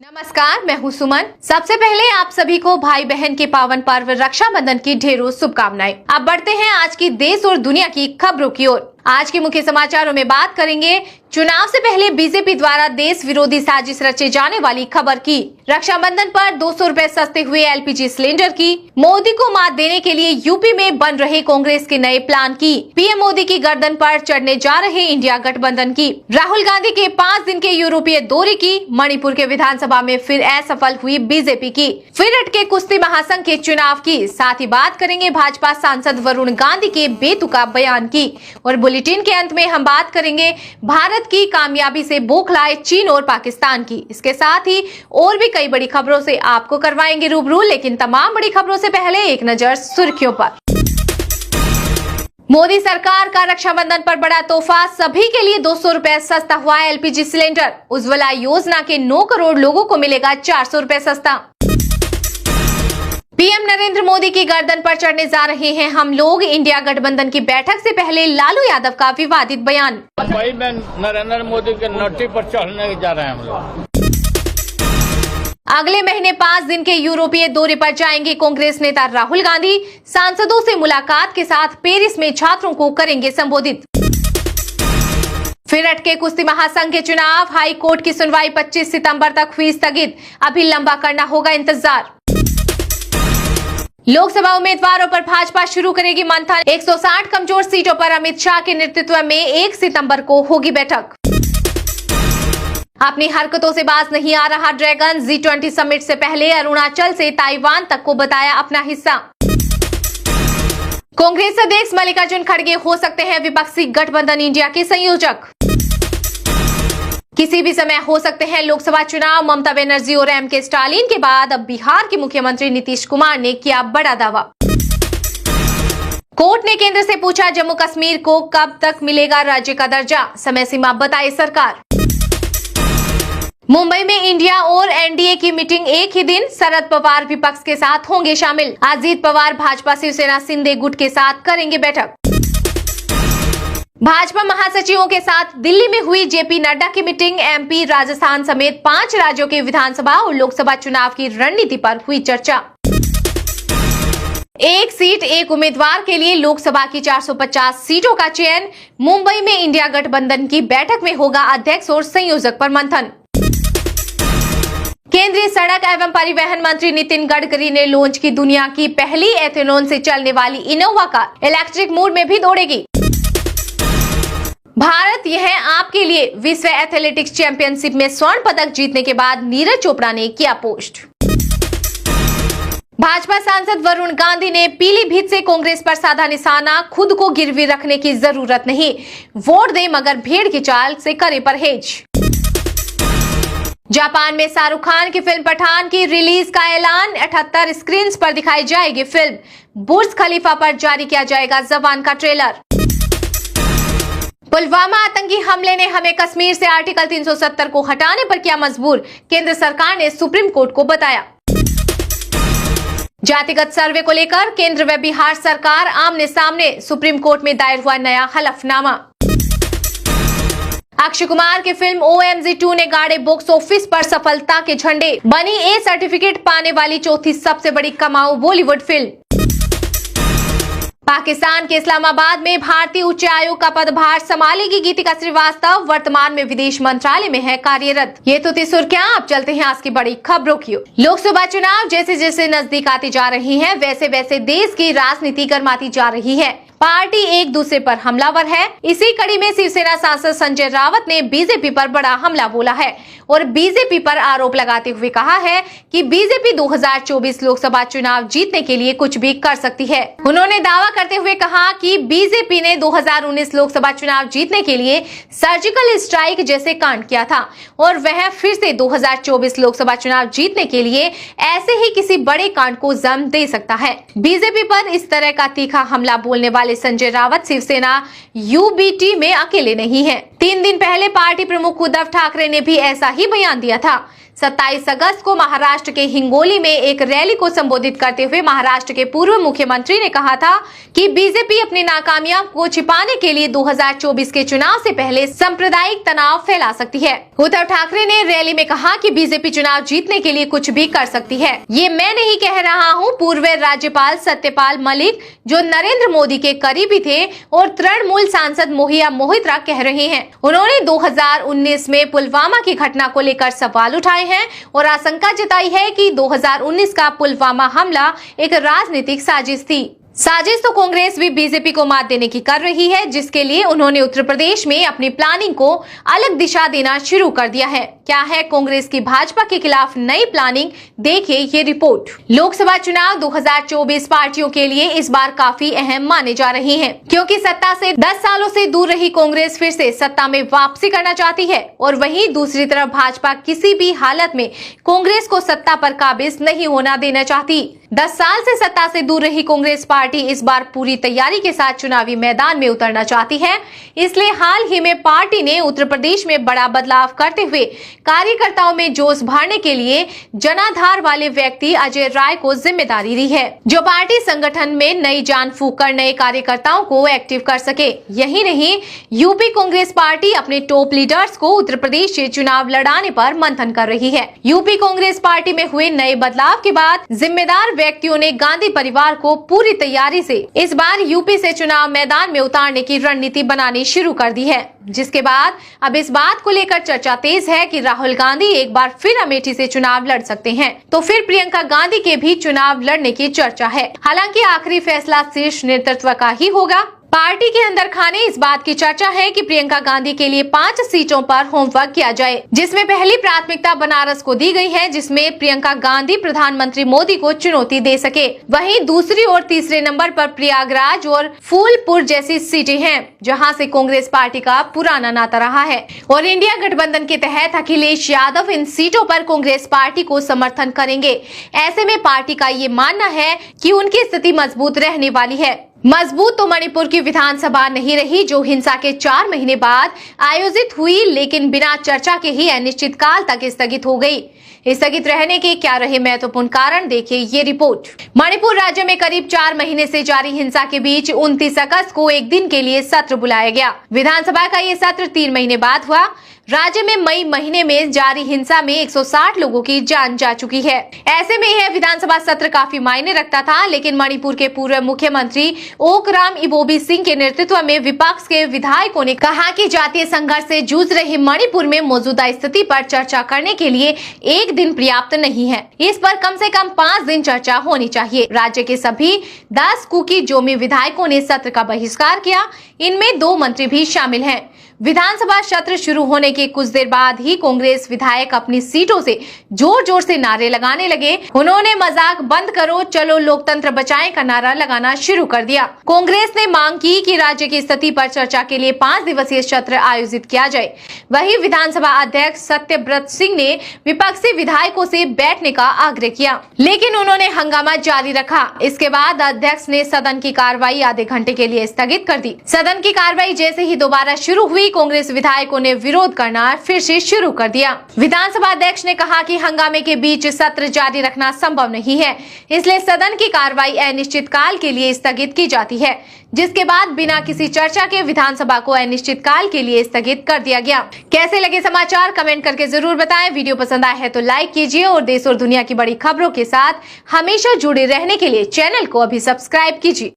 नमस्कार, मैं हूं सुमन। सबसे पहले आप सभी को भाई बहन के पावन पर्व रक्षाबंधन की ढेरों शुभकामनाएं। अब बढ़ते हैं आज की देश और दुनिया की खबरों की ओर। आज के मुख्य समाचारों में बात करेंगे चुनाव से पहले बीजेपी द्वारा देश विरोधी साजिश रचे जाने वाली खबर की, रक्षाबंधन पर 200 रुपए सस्ते हुए एलपीजी सिलेंडर की, मोदी को मात देने के लिए यूपी में बन रहे कांग्रेस के नए प्लान की, पीएम मोदी की गर्दन पर चढ़ने जा रहे इंडिया गठबंधन की, राहुल गांधी के 5 दिन के यूरोपीय दौरे की, मणिपुर के विधानसभा में फिर असफल हुई बीजेपी की, फिर अटके कुश्ती महासंघ के चुनाव की। साथ ही बात करेंगे भाजपा सांसद वरुण गांधी के बेतुका बयान की और बुलेटिन के अंत में हम बात करेंगे भारत की कामयाबी से बौखलाए चीन और पाकिस्तान की। इसके साथ ही और भी कई बड़ी खबरों से आपको करवाएंगे रूबरू, लेकिन तमाम बड़ी खबरों से पहले एक नजर सुर्खियों पर। मोदी सरकार का रक्षाबंधन पर बड़ा तोहफा, सभी के लिए 200 रुपए सस्ता हुआ एलपीजी सिलेंडर। उज्ज्वला योजना के 9 करोड़ लोगों को मिलेगा 400 रुपए सस्ता। पीएम नरेंद्र मोदी की गर्दन पर चढ़ने जा रहे हैं हम लोग, इंडिया गठबंधन की बैठक से पहले लालू यादव का विवादित बयान। मुंबई में नरेंद्र मोदी के नट्टी पर चढ़ने जा रहे हैं हम लोग। अगले महीने 5 दिन के यूरोपीय दौरे पर जाएंगे कांग्रेस नेता राहुल गांधी। सांसदों से मुलाकात के साथ पेरिस में छात्रों को करेंगे संबोधित। फिर अटके कुश्ती महासंघ के चुनाव, हाई कोर्ट की सुनवाई 25 सितंबर तक हुई स्थगित, अभी लंबा करना होगा इंतजार। लोकसभा उम्मीदवारों पर भाजपा शुरू करेगी मंथन, 160 कमजोर सीटों पर अमित शाह के नेतृत्व में 1 सितंबर को होगी बैठक। अपनी हरकतों से बाज नहीं आ रहा ड्रैगन, G20 समिट से पहले अरुणाचल से ताइवान तक को बताया अपना हिस्सा। कांग्रेस अध्यक्ष मल्लिकार्जुन खड़गे हो सकते हैं विपक्षी गठबंधन इंडिया के संयोजक। किसी भी समय हो सकते हैं लोकसभा चुनाव, ममता बनर्जी और एमके स्टालिन के बाद अब बिहार के मुख्यमंत्री नीतीश कुमार ने किया बड़ा दावा। कोर्ट ने केंद्र से पूछा जम्मू कश्मीर को कब तक मिलेगा राज्य का दर्जा, समय सीमा बताए सरकार। मुंबई में इंडिया और एनडीए की मीटिंग एक ही दिन, शरद पवार विपक्ष के साथ होंगे शामिल। अजीत पवार भाजपा शिवसेना शिंदे गुट के साथ करेंगे बैठक। भाजपा महासचिवों के साथ दिल्ली में हुई जेपी नड्डा की मीटिंग, एमपी, राजस्थान समेत 5 राज्यों के विधानसभा और लोकसभा चुनाव की रणनीति पर हुई चर्चा। एक सीट एक उम्मीदवार के लिए लोकसभा की 450 सीटों का चयन, मुंबई में इंडिया गठबंधन की बैठक में होगा अध्यक्ष और संयोजक पर मंथन। केंद्रीय सड़क एवं परिवहन मंत्री नितिन गडकरी ने लॉन्च की दुनिया की पहली एथेनॉल से चलने वाली इनोवा कार, इलेक्ट्रिक मोड में भी दौड़ेगी। भारत यह आपके लिए विश्व एथलेटिक्स चैंपियनशिप में स्वर्ण पदक जीतने के बाद नीरज चोपड़ा ने किया पोस्ट। भाजपा सांसद वरुण गांधी ने पीलीभीत से कांग्रेस पर साधा निशाना, खुद को गिरवी रखने की जरूरत नहीं, वोट दें मगर भेड़ की चाल से करे परहेज। जापान में शाहरुख खान की फिल्म पठान की रिलीज का ऐलान, 78 स्क्रीन पर दिखाई जाएगी फिल्म। बुर्ज खलीफा पर जारी किया जाएगा जवान का ट्रेलर। पुलवामा आतंकी हमले ने हमें कश्मीर से आर्टिकल 370 को हटाने पर किया मजबूर, केंद्र सरकार ने सुप्रीम कोर्ट को बताया। जातिगत सर्वे को लेकर केंद्र व बिहार सरकार आमने सामने, सुप्रीम कोर्ट में दायर हुआ नया हलफनामा। अक्षय कुमार की फिल्म OMG 2 ने गाड़े बॉक्स ऑफिस पर सफलता के झंडे, बनी ए सर्टिफिकेट पाने वाली चौथी सबसे बड़ी कमाऊ बॉलीवुड फिल्म। पाकिस्तान के इस्लामाबाद में भारतीय उच्च आयोग का पदभार संभालेगी गीतिका श्रीवास्तव, वर्तमान में विदेश मंत्रालय में है कार्यरत। ये तो थी सुर्खियां, अब चलते हैं आज की बड़ी खबरों की ओर। लोकसभा चुनाव जैसे जैसे नजदीक आती जा रही है, वैसे वैसे देश की राजनीति गर्माती जा रही है। पार्टी एक दूसरे पर हमलावर है। इसी कड़ी में शिवसेना सांसद संजय रावत ने बीजेपी पर बड़ा हमला बोला है और बीजेपी पर आरोप लगाते हुए कहा है कि बीजेपी 2024 लोकसभा चुनाव जीतने के लिए कुछ भी कर सकती है। उन्होंने दावा करते हुए कहा कि बीजेपी ने 2019 लोकसभा चुनाव जीतने के लिए सर्जिकल स्ट्राइक जैसे कांड किया था और वह फिर से 2024 लोकसभा चुनाव जीतने के लिए ऐसे ही किसी बड़े कांड को जन्म दे सकता है। बीजेपी पर इस तरह का तीखा हमला बोलने वाले संजय रावत शिवसेना यूबीटी में अकेले नहीं हैं। 3 दिन पहले पार्टी प्रमुख उद्धव ठाकरे ने भी ऐसा ही बयान दिया था। 27 अगस्त को महाराष्ट्र के हिंगोली में एक रैली को संबोधित करते हुए महाराष्ट्र के पूर्व मुख्यमंत्री ने कहा था कि बीजेपी अपनी नाकामियां को छिपाने के लिए 2024 के चुनाव से पहले सांप्रदायिक तनाव फैला सकती है। उद्धव ठाकरे ने रैली में कहा कि बीजेपी चुनाव जीतने के लिए कुछ भी कर सकती है। ये मैं नहीं कह रहा हूँ, पूर्व राज्यपाल सत्यपाल मलिक जो नरेंद्र मोदी के करीबी थे और तृणमूल सांसद मोहिया मोहित्रा कह रहे हैं। उन्होंने 2019 में पुलवामा की घटना को लेकर सवाल उठाए हैं और आशंका जताई है कि 2019 का पुलवामा हमला एक राजनीतिक साजिश थी। साजिश तो कांग्रेस भी बीजेपी को मात देने की कर रही है, जिसके लिए उन्होंने उत्तर प्रदेश में अपनी प्लानिंग को अलग दिशा देना शुरू कर दिया है। क्या है कांग्रेस की भाजपा के खिलाफ नई प्लानिंग, देखिए ये रिपोर्ट। लोकसभा चुनाव 2024 पार्टियों के लिए इस बार काफी अहम माने जा रहे हैं, क्योंकि सत्ता से 10 सालों से दूर रही कांग्रेस फिर से सत्ता में वापसी करना चाहती है और वहीं दूसरी तरफ भाजपा किसी भी हालत में कांग्रेस को सत्ता पर काबिज नहीं होना देना चाहती। 10 साल से सत्ता से दूर रही कांग्रेस पार्टी इस बार पूरी तैयारी के साथ चुनावी मैदान में उतरना चाहती है। इसलिए हाल ही में पार्टी ने उत्तर प्रदेश में बड़ा बदलाव करते हुए कार्यकर्ताओं में जोश भरने के लिए जनाधार वाले व्यक्ति अजय राय को जिम्मेदारी दी है, जो पार्टी संगठन में नई जान फूंक कर नए कार्यकर्ताओं को एक्टिव कर सके। यही नहीं, यूपी कांग्रेस पार्टी अपने टॉप लीडर्स को उत्तर प्रदेश से चुनाव लड़ाने पर मंथन कर रही है। यूपी कांग्रेस पार्टी में हुए नए बदलाव के बाद जिम्मेदार व्यक्तियों ने गांधी परिवार को पूरी तैयारी से इस बार यूपी से चुनाव मैदान में उतारने की रणनीति बनानी शुरू कर दी है, जिसके बाद अब इस बात को लेकर चर्चा तेज है कि राहुल गांधी एक बार फिर अमेठी से चुनाव लड़ सकते हैं, तो फिर प्रियंका गांधी के भी चुनाव लड़ने की चर्चा है। हालांकि आखिरी फैसला शीर्ष नेतृत्व का ही होगा। पार्टी के अंदर खाने इस बात की चर्चा है कि प्रियंका गांधी के लिए 5 सीटों पर होमवर्क किया जाए, जिसमें पहली प्राथमिकता बनारस को दी गई है, जिसमें प्रियंका गांधी प्रधानमंत्री मोदी को चुनौती दे सके। वहीं दूसरी और तीसरे नंबर पर प्रयागराज और फूलपुर जैसी सीटें हैं, जहां से कांग्रेस पार्टी का पुराना नाता रहा है और इंडिया गठबंधन के तहत अखिलेश यादव इन सीटों पर कांग्रेस पार्टी को समर्थन करेंगे। ऐसे में पार्टी का ये मानना है कि उनकी स्थिति मजबूत रहने वाली है। मजबूत तो मणिपुर की विधानसभा नहीं रही, जो हिंसा के 4 महीने बाद आयोजित हुई, लेकिन बिना चर्चा के ही अनिश्चितकाल तक स्थगित हो गई। स्थगित रहने के क्या रहे महत्वपूर्ण कारण, देखिए ये रिपोर्ट। मणिपुर राज्य में करीब 4 महीने से जारी हिंसा के बीच 29 अगस्त को एक दिन के लिए सत्र बुलाया गया। विधानसभा का ये सत्र 3 महीने बाद हुआ। राज्य में मई महीने में जारी हिंसा में 160 लोगों की जान जा चुकी है। ऐसे में यह विधानसभा सत्र काफी मायने रखता था, लेकिन मणिपुर के पूर्व मुख्यमंत्री ओकराम इबोबी सिंह के नेतृत्व में विपक्ष के विधायकों ने कहा कि जातीय संघर्ष से जूझ रहे मणिपुर में मौजूदा स्थिति पर चर्चा करने के लिए एक दिन पर्याप्त नहीं है। इस पर कम से कम 5 दिन चर्चा होनी चाहिए। राज्य के सभी 10 कुकी जोमी विधायकों ने सत्र का बहिष्कार किया। इनमें 2 मंत्री भी शामिल हैं। विधानसभा सत्र शुरू होने के कुछ देर बाद ही कांग्रेस विधायक अपनी सीटों से जोर जोर से नारे लगाने लगे। उन्होंने मजाक बंद करो, चलो लोकतंत्र बचाएं का नारा लगाना शुरू कर दिया। कांग्रेस ने मांग की कि राज्य की स्थिति पर चर्चा के लिए 5 दिवसीय सत्र आयोजित किया जाए। वहीं विधानसभा अध्यक्ष सत्यव्रत सिंह ने विपक्षी विधायकों से बैठने का आग्रह किया, लेकिन उन्होंने हंगामा जारी रखा। इसके बाद अध्यक्ष ने सदन की कार्रवाई आधे घंटे के लिए स्थगित कर दी। सदन की कार्रवाई जैसे ही दोबारा शुरू हुई, कांग्रेस विधायकों ने विरोध करना फिर से शुरू कर दिया। विधानसभा अध्यक्ष ने कहा कि हंगामे के बीच सत्र जारी रखना संभव नहीं है, इसलिए सदन की कार्रवाई अनिश्चितकाल के लिए स्थगित की जाती है, जिसके बाद बिना किसी चर्चा के विधानसभा को अनिश्चितकाल के लिए स्थगित कर दिया गया। कैसे लगे समाचार कमेंट करके जरूर बताएं। वीडियो पसंद आए है तो लाइक कीजिए और देश और दुनिया की बड़ी खबरों के साथ हमेशा जुड़े रहने के लिए चैनल को अभी सब्सक्राइब कीजिए।